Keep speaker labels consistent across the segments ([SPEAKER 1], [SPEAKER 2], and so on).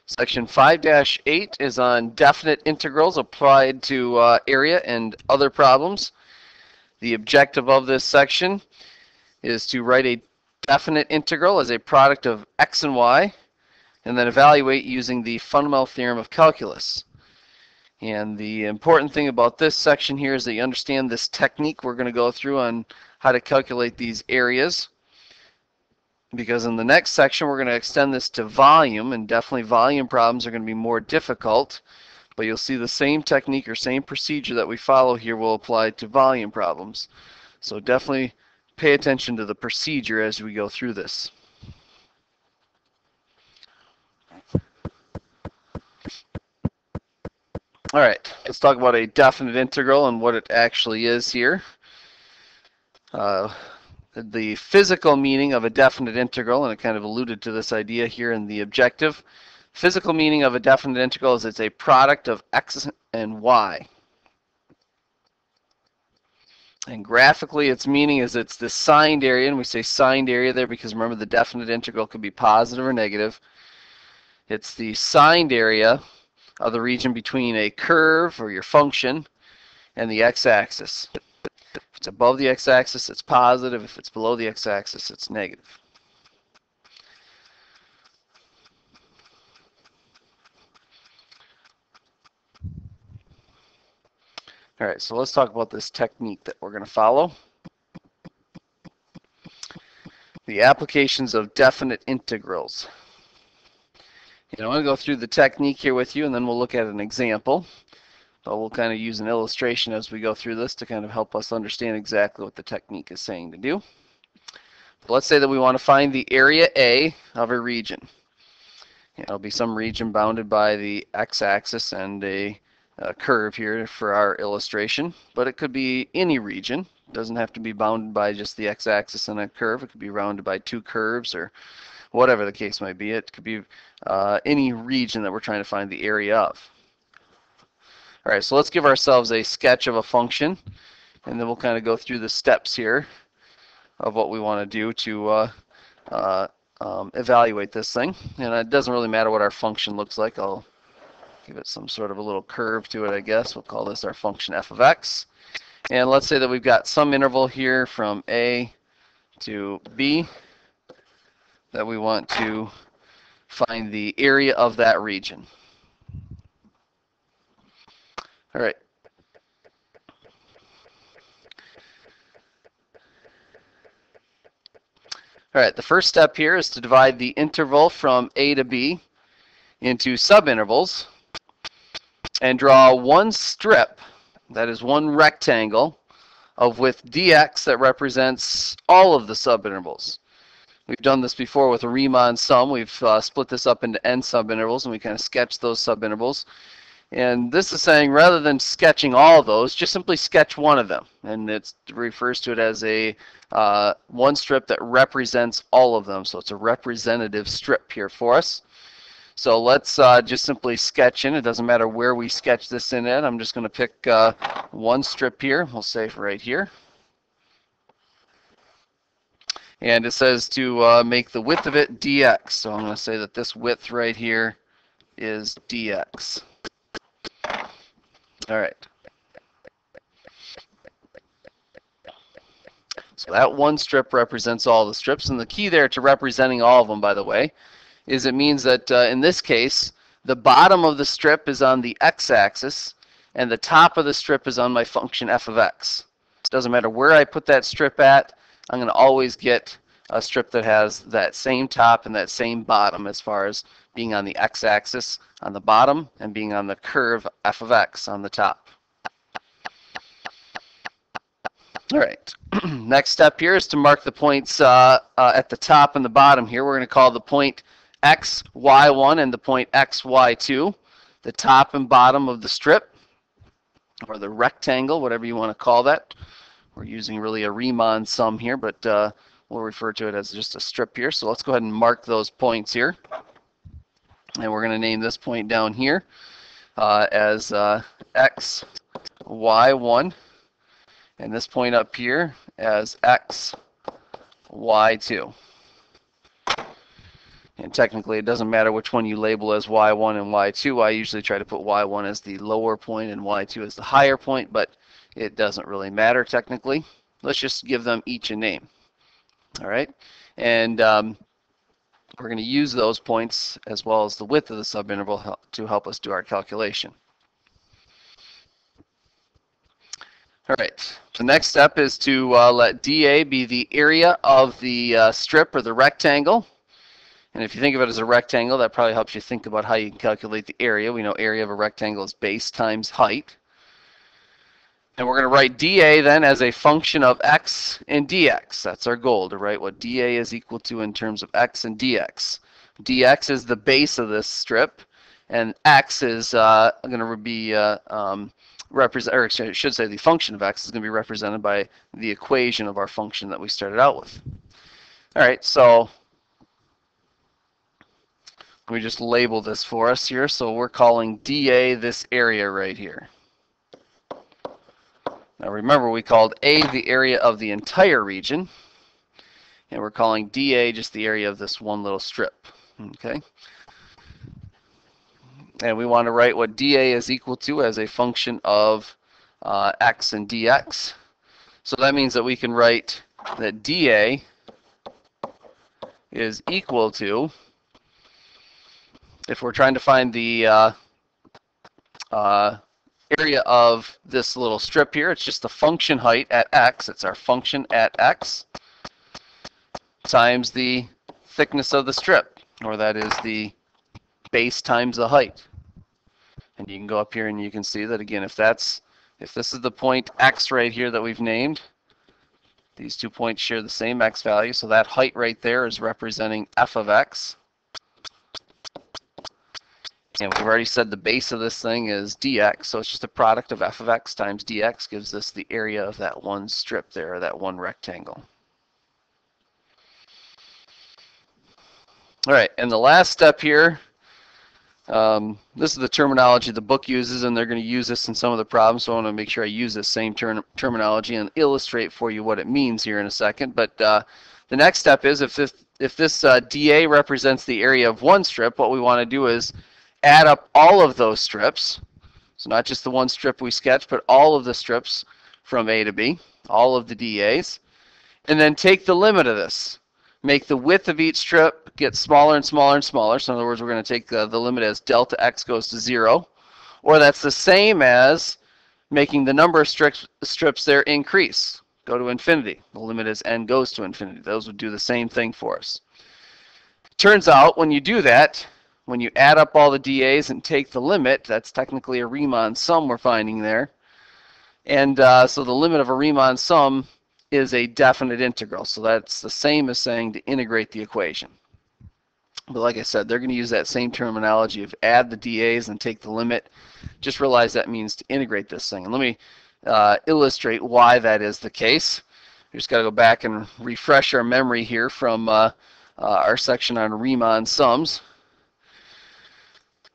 [SPEAKER 1] Section 5-8 is on definite integrals applied to area and other problems. The objective of this section is to write a definite integral as a product of x and y, and then evaluate using the fundamental theorem of calculus. And the important thing about this section here is that you understand this technique we're going to go through on how to calculate these areas, because in the next section we're going to extend this to volume, and definitely volume problems are going to be more difficult, but you'll see the same technique or same procedure that we follow here will apply to volume problems. So definitely pay attention to the procedure as we go through this. All right, let's talk about a definite integral and what it actually is here. The physical meaning of a definite integral, and it kind of alluded to this idea here in the objective. Physical meaning of a definite integral is it's a product of x and y. And graphically, its meaning is it's the signed area, and we say signed area there because remember the definite integral could be positive or negative. It's the signed area of the region between a curve or your function and the x-axis. If it's above the x-axis, it's positive. If it's below the x-axis, it's negative. All right, so let's talk about this technique that we're going to follow. The applications of definite integrals. I want to go through the technique here with you, and then we'll look at an example. So we'll kind of use an illustration as we go through this to kind of help us understand exactly what the technique is saying to do. But let's say that we want to find the area A of a region. It'll be some region bounded by the x-axis and a curve here for our illustration, but it could be any region. It doesn't have to be bounded by just the x-axis and a curve. It could be rounded by two curves or whatever the case might be. It could be any region that we're trying to find the area of. All right, so let's give ourselves a sketch of a function, and then we'll kind of go through the steps here of what we want to do to evaluate this thing. And it doesn't really matter what our function looks like. I'll give it some sort of a little curve to it, I guess. We'll call this our function f of x. And let's say that we've got some interval here from a to b that we want to find the area of that region. All right. All right, the first step here is to divide the interval from a to b into subintervals and draw one strip, that is one rectangle, of width dx that represents all of the subintervals. We've done this before with a Riemann sum. We've split this up into n subintervals, and we kind of sketch those subintervals. And this is saying rather than sketching all of those, just simply sketch one of them. And it refers to it as a one strip that represents all of them. So it's a representative strip here for us. So let's just simply sketch in. It doesn't matter where we sketch this in at. I'm just going to pick one strip here. We'll say right here. And it says to make the width of it dx. So I'm going to say that this width right here is dx. All right. So that one strip represents all the strips. And the key there to representing all of them, by the way, is it means that in this case, the bottom of the strip is on the x-axis, and the top of the strip is on my function f of x. It doesn't matter where I put that strip at, I'm going to always get a strip that has that same top and that same bottom as far as being on the x-axis on the bottom and being on the curve f of x on the top. All right, next step here is to mark the points at the top and the bottom here. We're going to call the point x, y1 and the point x, y2, the top and bottom of the strip, or the rectangle, whatever you want to call that. We're using really a Riemann sum here, but we'll refer to it as just a strip here. So let's go ahead and mark those points here. And we're going to name this point down here as x, y1, and this point up here as x, y2. And technically, it doesn't matter which one you label as y1 and y2. I usually try to put y1 as the lower point and y2 as the higher point, but it doesn't really matter technically. Let's just give them each a name. All right, and we're going to use those points as well as the width of the subinterval to help us do our calculation. All right, the next step is to let dA be the area of the strip or the rectangle. And if you think of it as a rectangle, that probably helps you think about how you can calculate the area. We know area of a rectangle is base times height. And we're going to write dA then as a function of x and dx. That's our goal, to write what dA is equal to in terms of x and dx. dx is the base of this strip, and x is going to be or I should say the function of x is going to be represented by the equation of our function that we started out with. All right, so let me just label this for us here. So we're calling dA this area right here. Now remember, we called A the area of the entire region, and we're calling dA just the area of this one little strip. Okay. And we want to write what dA is equal to as a function of x and dx. So that means that we can write that dA is equal to, if we're trying to find the area of this little strip here, it's just the function height at x. It's our function at x times the thickness of the strip, or that is the base times the height. And you can go up here and you can see that again, if this is the point x right here that we've named, these 2 points share the same x value, so that height right there is representing f of x. And we've already said the base of this thing is dx, so it's just a product of f of x times dx gives us the area of that one strip there, that one rectangle. All right, and the last step here, this is the terminology the book uses, and they're going to use this in some of the problems, so I want to make sure I use this same terminology and illustrate for you what it means here in a second. But the next step is, if this dA represents the area of one strip, what we want to do is add up all of those strips, so not just the one strip we sketched, but all of the strips from A to B, all of the dAs, and then take the limit of this. Make the width of each strip get smaller and smaller and smaller. So in other words, we're going to take the limit as delta x goes to 0, or that's the same as making the number of strips there increase, go to infinity. The limit as n goes to infinity. Those would do the same thing for us. Turns out when you do that, when you add up all the dAs and take the limit, that's technically a Riemann sum we're finding there. And so the limit of a Riemann sum is a definite integral. So that's the same as saying to integrate the equation. But like I said, they're going to use that same terminology of add the dAs and take the limit. Just realize that means to integrate this thing. And let me illustrate why that is the case. We just got to go back and refresh our memory here from our section on Riemann sums.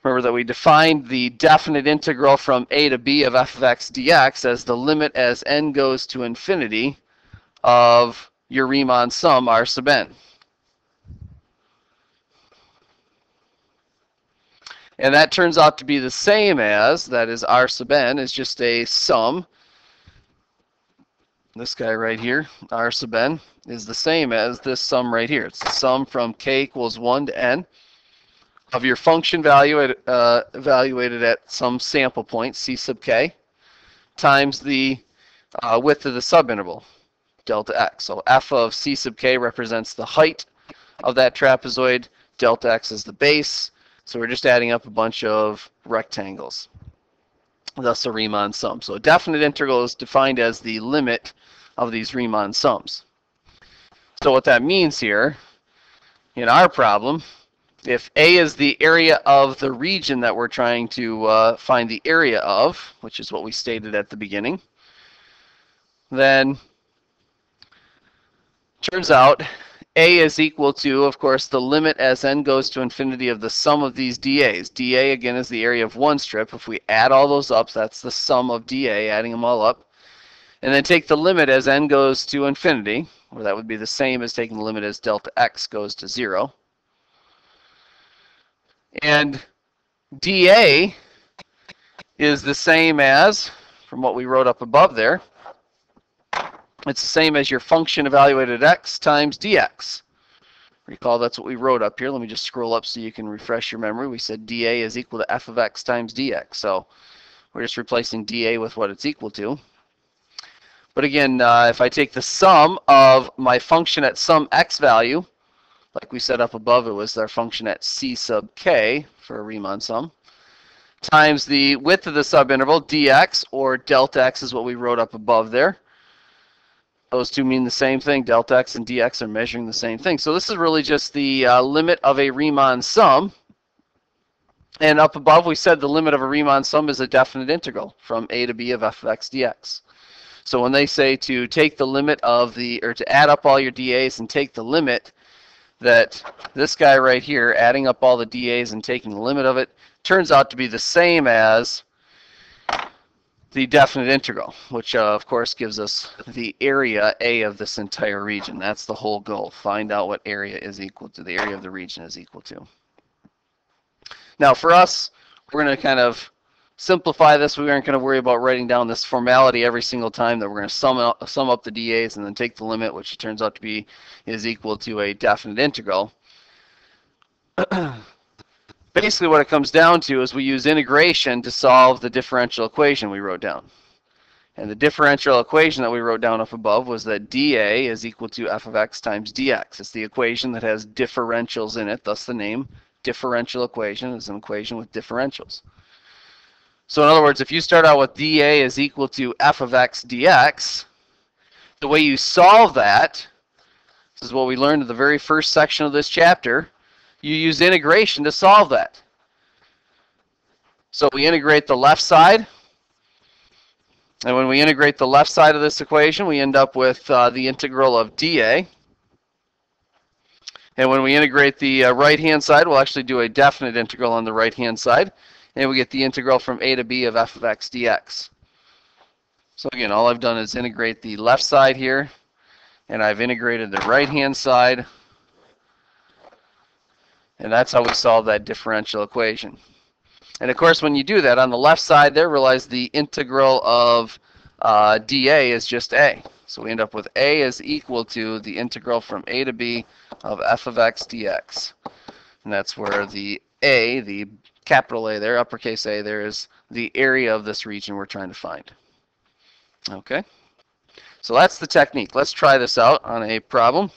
[SPEAKER 1] Remember that we defined the definite integral from a to b of f of x dx as the limit as n goes to infinity of your Riemann sum r sub n. And that turns out to be the same as, that is r sub n is just a sum. This guy right here, r sub n, is the same as this sum right here. It's the sum from k equals 1 to n of your function value evaluated at some sample point, c sub k, times the width of the subinterval, delta x. So f of c sub k represents the height of that trapezoid, delta x is the base, so we're just adding up a bunch of rectangles. Thus a Riemann sum. So a definite integral is defined as the limit of these Riemann sums. So what that means here, in our problem, if A is the area of the region that we're trying to find the area of, which is what we stated at the beginning, then turns out A is equal to, of course, the limit as n goes to infinity of the sum of these dAs. dA, again, is the area of one strip. If we add all those up, that's the sum of dA, adding them all up. And then take the limit as n goes to infinity, or that would be the same as taking the limit as delta x goes to 0. And dA is the same as, from what we wrote up above there, it's the same as your function evaluated at x times dx. Recall that's what we wrote up here. Let me just scroll up so you can refresh your memory. We said dA is equal to f of x times dx. So we're just replacing dA with what it's equal to. But again, if I take the sum of my function at some x value, like we set up above, it was our function at c sub k for a Riemann sum, times the width of the subinterval, dx, or delta x is what we wrote up above there. Those two mean the same thing. Delta x and dx are measuring the same thing. So this is really just the limit of a Riemann sum. And up above, we said the limit of a Riemann sum is a definite integral from a to b of f of x dx. So when they say to take the limit of the, or to add up all your dAs and take the limit, that this guy right here, adding up all the dAs and taking the limit of it, turns out to be the same as the definite integral, which of course gives us the area A of this entire region. That's the whole goal. Find out what area is equal to, the area of the region is equal to. Now for us, we're going to kind of simplify this. We aren't going to worry about writing down this formality every single time that we're going to sum up the dAs and then take the limit, which it turns out to be is equal to a definite integral. Basically what it comes down to is we use integration to solve the differential equation we wrote down. And the differential equation that we wrote down up above was that dA is equal to f of x times dx. It's the equation that has differentials in it, thus the name differential equation is an equation with differentials. So in other words, if you start out with dA is equal to f of x dx, the way you solve that, this is what we learned in the very first section of this chapter, you use integration to solve that. So we integrate the left side, and when we integrate the left side of this equation, we end up with the integral of dA. And when we integrate the right-hand side, we'll actually do a definite integral on the right-hand side, and we get the integral from a to b of f of x dx. So again, all I've done is integrate the left side here, and I've integrated the right-hand side. And that's how we solve that differential equation. And of course, when you do that, on the left side there, realize the integral of dA is just a. So we end up with a is equal to the integral from a to b of f of x dx. And that's where the a, the capital A there, uppercase A there, is the area of this region we're trying to find. Okay? So that's the technique. Let's try this out on a problem.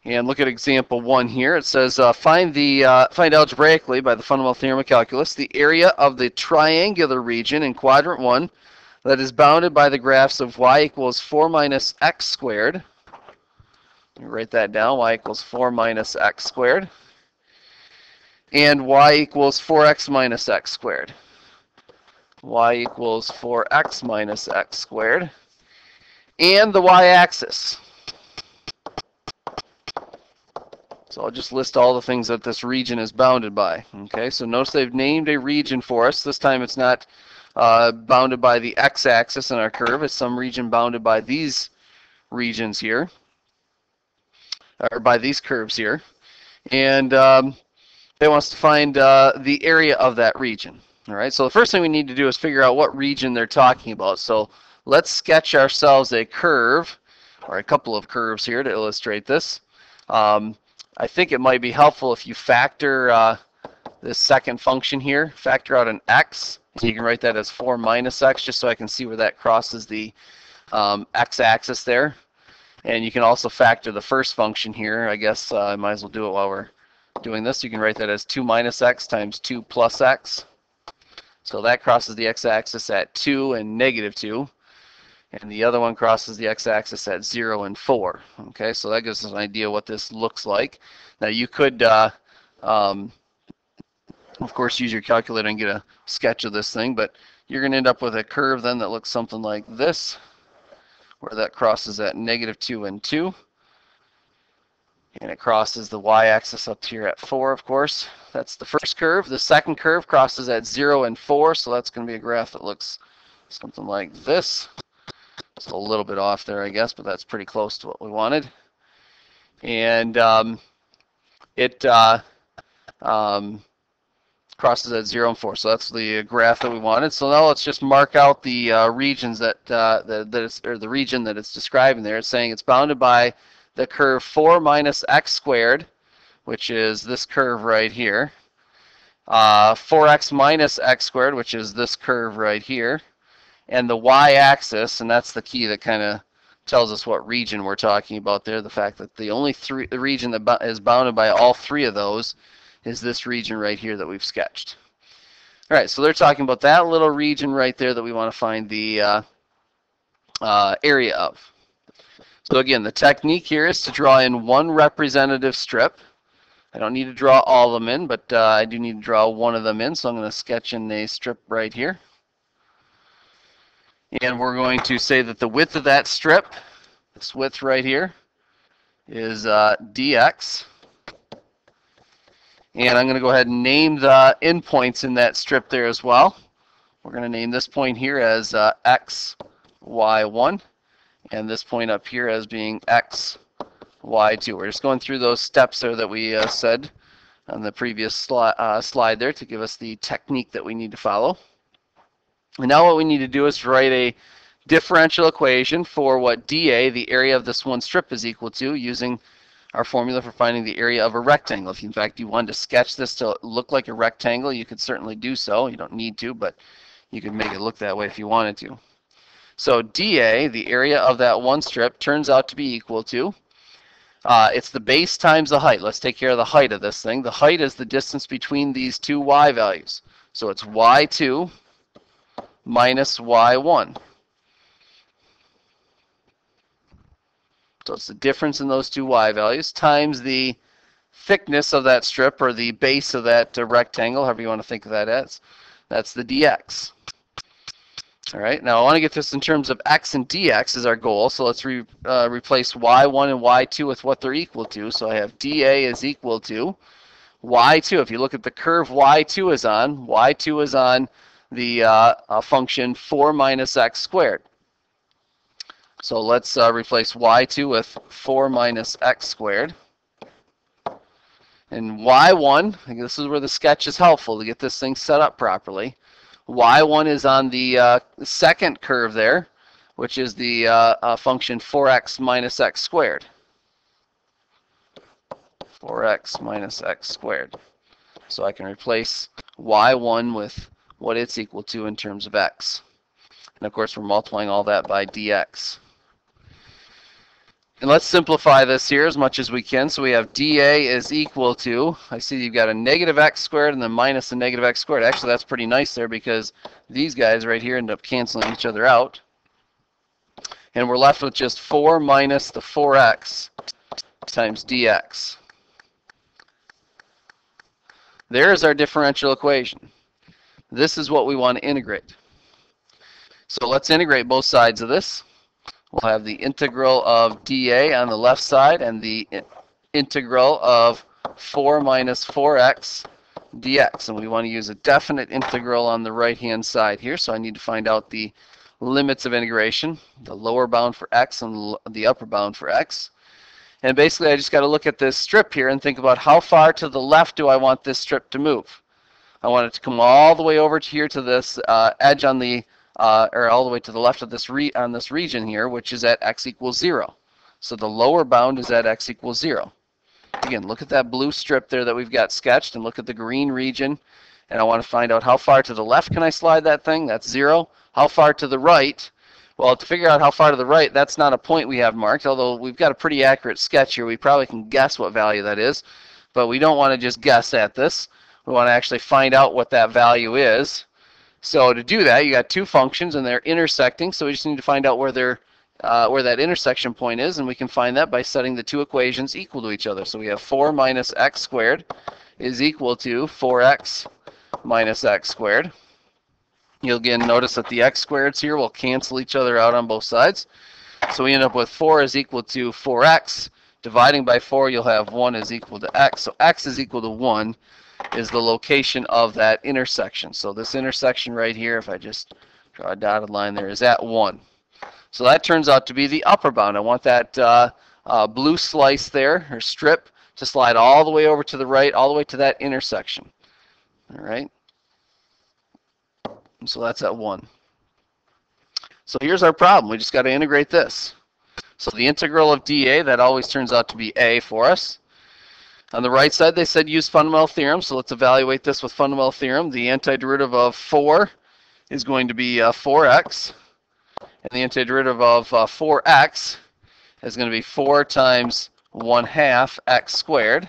[SPEAKER 1] And look at example 1 here. It says find algebraically by the fundamental theorem of calculus the area of the triangular region in quadrant 1 that is bounded by the graphs of y equals 4 minus x squared. Let me write that down. Y equals 4 minus x squared. And y equals 4x minus x squared. Y equals 4x minus x squared. And the y-axis. So I'll just list all the things that this region is bounded by. Okay, so notice they've named a region for us. This time it's not bounded by the x-axis in our curve. It's some region bounded by these regions here, or by these curves here. And they want us to find the area of that region. All right, so the first thing we need to do is figure out what region they're talking about. So let's sketch ourselves a curve, or a couple of curves here to illustrate this. I think it might be helpful if you factor this second function here, factor out an x. So you can write that as 4 minus x, just so I can see where that crosses the x-axis there. And you can also factor the first function here. I guess I might as well do it while we're doing this. You can write that as 2 minus x times 2 plus x. So that crosses the x-axis at 2 and negative 2. And the other one crosses the x-axis at 0 and 4. Okay, so that gives us an idea what this looks like. Now you could, of course, use your calculator and get a sketch of this thing, but you're going to end up with a curve then that looks something like this, where that crosses at negative 2 and 2. And it crosses the y-axis up here at 4, of course. That's the first curve. The second curve crosses at 0 and 4, so that's going to be a graph that looks something like this. It's a little bit off there, I guess, but that's pretty close to what we wanted. And it crosses at 0 and 4. So that's the graph that we wanted. So now let's just mark out the regions that or the region that it's describing there. It's saying it's bounded by the curve 4 minus x squared, which is this curve right here. 4x minus x squared, which is this curve right here. And the y-axis, and that's the key that kind of tells us what region we're talking about there. The fact that the only the region that is bounded by all three of those is this region right here that we've sketched. All right, so they're talking about that little region right there that we want to find the area of. So again, the technique here is to draw in one representative strip. I don't need to draw all of them in, but I do need to draw one of them in, so I'm going to sketch in a strip right here. And we're going to say that the width of that strip, this width right here, is dx. And I'm going to go ahead and name the endpoints in that strip there as well. We're going to name this point here as x, y1, and this point up here as being x, y2. We're just going through those steps there that we said on the previous slide there to give us the technique that we need to follow. And now what we need to do is write a differential equation for what dA, the area of this one strip, is equal to, using our formula for finding the area of a rectangle. If in fact you wanted to sketch this to look like a rectangle, you could certainly do so. You don't need to, but you could make it look that way if you wanted to. So dA, the area of that one strip, turns out to be equal to, it's the base times the height. Let's take care of the height of this thing. The height is the distance between these two y values. So it's y2 minus y1. So it's the difference in those two y values times the thickness of that strip, or the base of that rectangle, however you want to think of that as. That's the dx. All right, now I want to get this in terms of x and dx is our goal. So let's replace y1 and y2 with what they're equal to. So I have dA is equal to y2. If you look at the curve y2 is on the function 4 minus x squared. So let's replace y2 with 4 minus x squared. And y1, this is where the sketch is helpful to get this thing set up properly. y1 is on the second curve there, which is the function 4x minus x squared. 4x minus x squared. So I can replace y1 with what it's equal to in terms of x. And of course we're multiplying all that by dx. And let's simplify this here as much as we can. So we have dA is equal to, I see you've got a negative x squared and then minus a negative x squared. Actually, that's pretty nice there because these guys right here end up canceling each other out. And we're left with just 4 minus the 4x times dx. There's our differential equation. This is what we want to integrate. So let's integrate both sides of this. We'll have the integral of dA on the left side and the integral of 4 minus 4x dx. And we want to use a definite integral on the right-hand side here. So I need to find out the limits of integration, the lower bound for x and the upper bound for x. And basically I just got to look at this strip here and think about how far to the left do I want this strip to move. I want it to come all the way over to here to this edge on the or all the way to the left of this on this region here, which is at x equals 0. So the lower bound is at x equals 0. Again, look at that blue strip there that we've got sketched, and look at the green region. And I want to find out how far to the left can I slide that thing. That's 0. How far to the right? Well, to figure out how far to the right, that's not a point we have marked, although we've got a pretty accurate sketch here. We probably can guess what value that is, but we don't want to just guess at this. We want to actually find out what that value is. So to do that, you got two functions and they're intersecting, so we just need to find out where that intersection point is, and we can find that by setting the two equations equal to each other. So we have 4 minus x squared is equal to 4x minus x squared. You'll again notice that the x squareds here will cancel each other out on both sides. So we end up with 4 is equal to 4x. Dividing by 4, you'll have 1 is equal to x. So x is equal to 1 is the location of that intersection. So this intersection right here, if I just draw a dotted line there, is at 1. So that turns out to be the upper bound. I want that blue slice there, or strip, to slide all the way over to the right, all the way to that intersection. All right? And so that's at 1. So here's our problem. We just got to integrate this. So the integral of dA, that always turns out to be a for us. On the right side, they said use fundamental theorem, so let's evaluate this with fundamental theorem. The antiderivative of 4 is going to be 4x, and the antiderivative of 4x is going to be 4 times 1/2 x squared,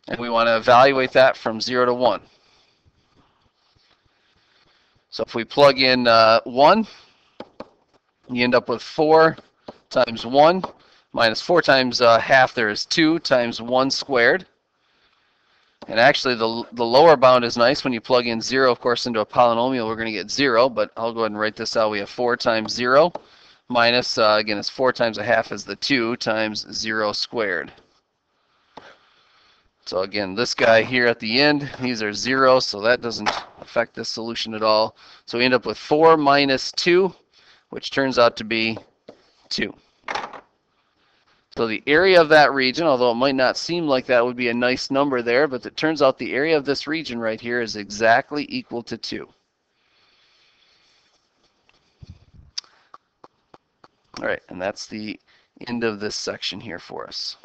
[SPEAKER 1] and we want to evaluate that from 0 to 1. So if we plug in 1, you end up with 4 times 1 minus 4 times half there is 2 times 1 squared. And actually the lower bound is nice. When you plug in 0, of course, into a polynomial, we're going to get 0, but I'll go ahead and write this out. We have 4 times 0 minus, again, it's 4 times a half is the 2 times 0 squared. So again, this guy here at the end, these are 0, so that doesn't affect this solution at all. So we end up with 4 minus 2, which turns out to be 2. So the area of that region, although it might not seem like that would be a nice number there, but it turns out the area of this region right here is exactly equal to 2. All right, and that's the end of this section here for us.